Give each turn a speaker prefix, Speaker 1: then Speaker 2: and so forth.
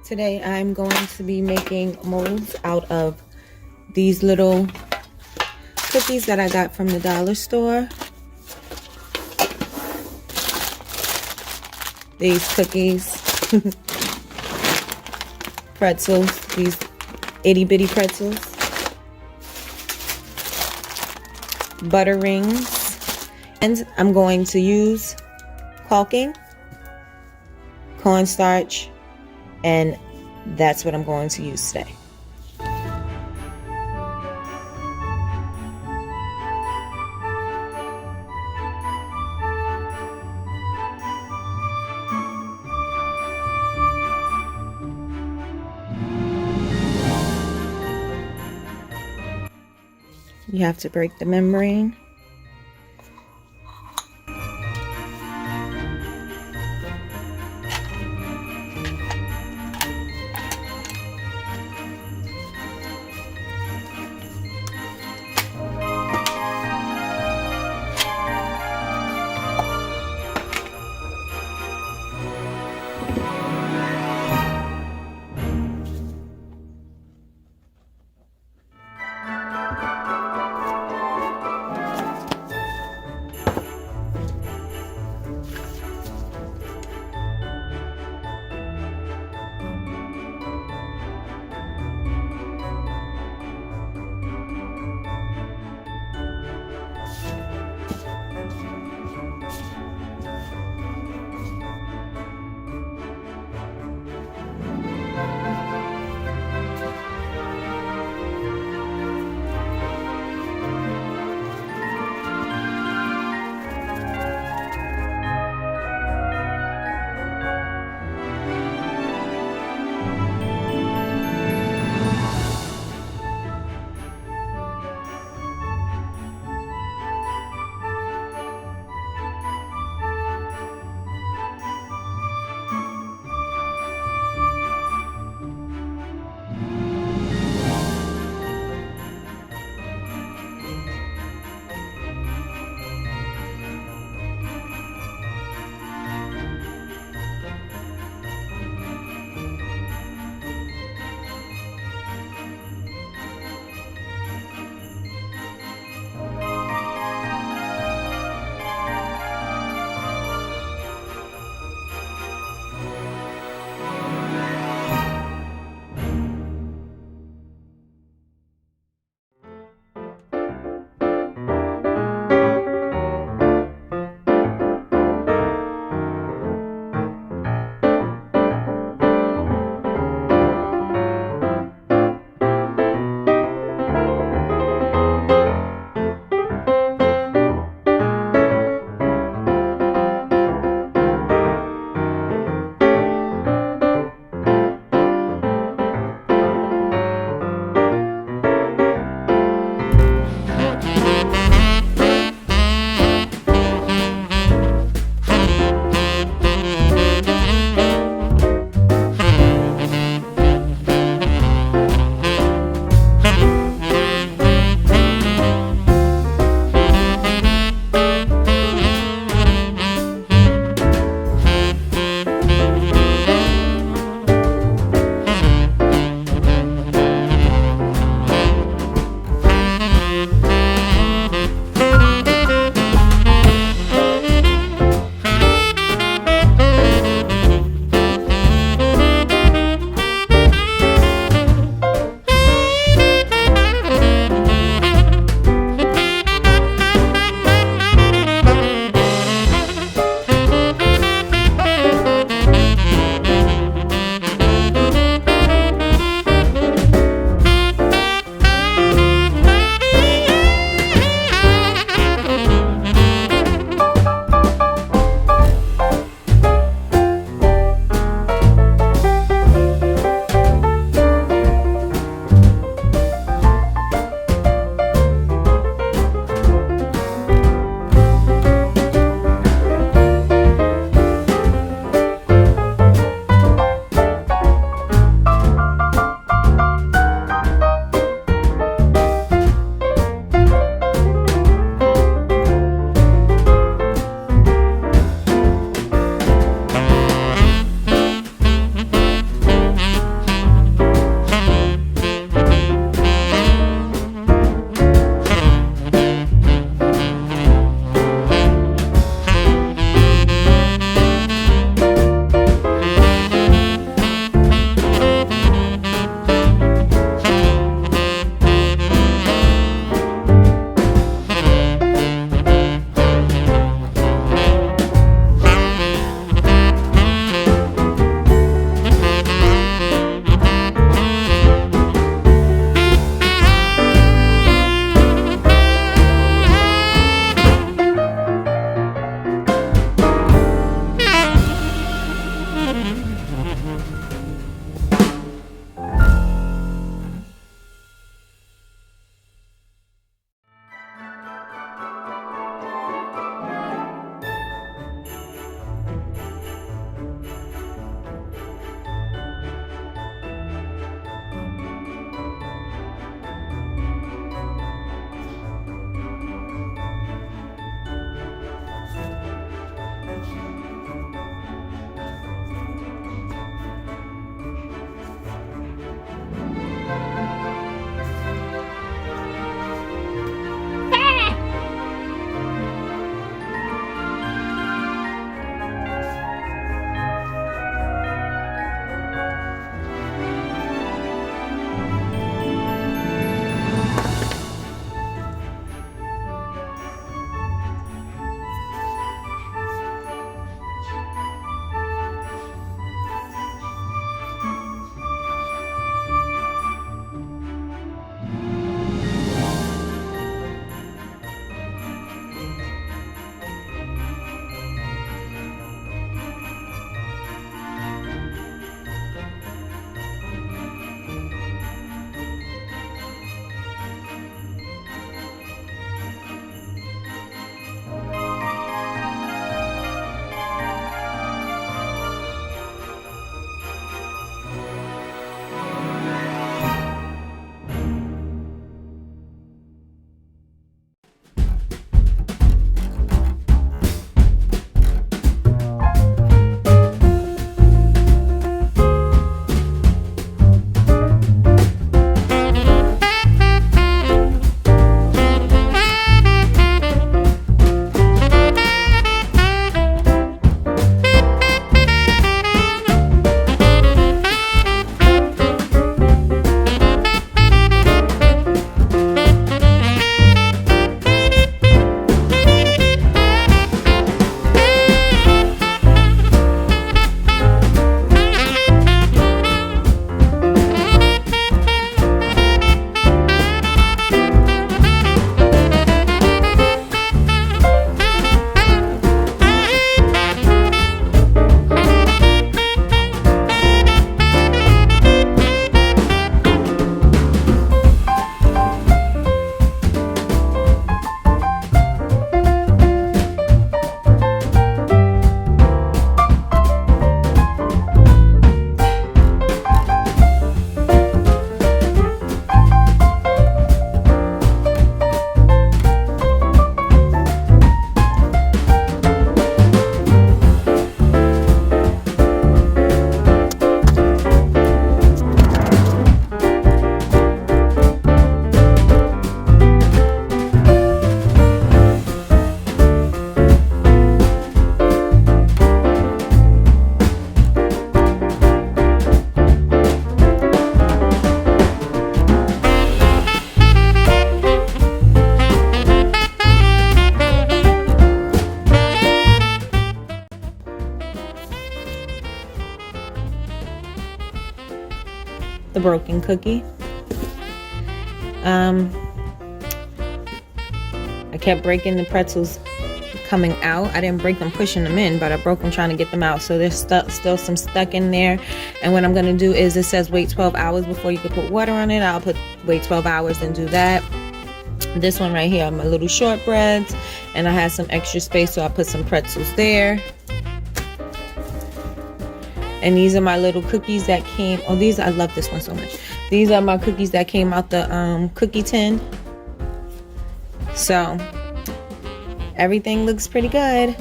Speaker 1: Today I'm going to be making molds out of these little cookies that I got from the dollar store. These cookies, pretzels, these itty bitty pretzels, butter rings, and I'm going to use caulking, cornstarch, and that's what I'm going to use today. You have to break the membrane. broken cookie. I kept breaking the pretzels coming out. I didn't break them pushing them in, but I broke them trying to get them out. So there's still some stuck in there. And what I'm going to do is, it says wait 12 hours before you can put water on it. I'll put wait 12 hours and do that. This one right here are my little shortbreads, and I had some extra space, so I put some pretzels there. And these are my little cookies that came, oh, these, I love this one so much. These are my cookies that came out the cookie tin. So everything looks pretty good.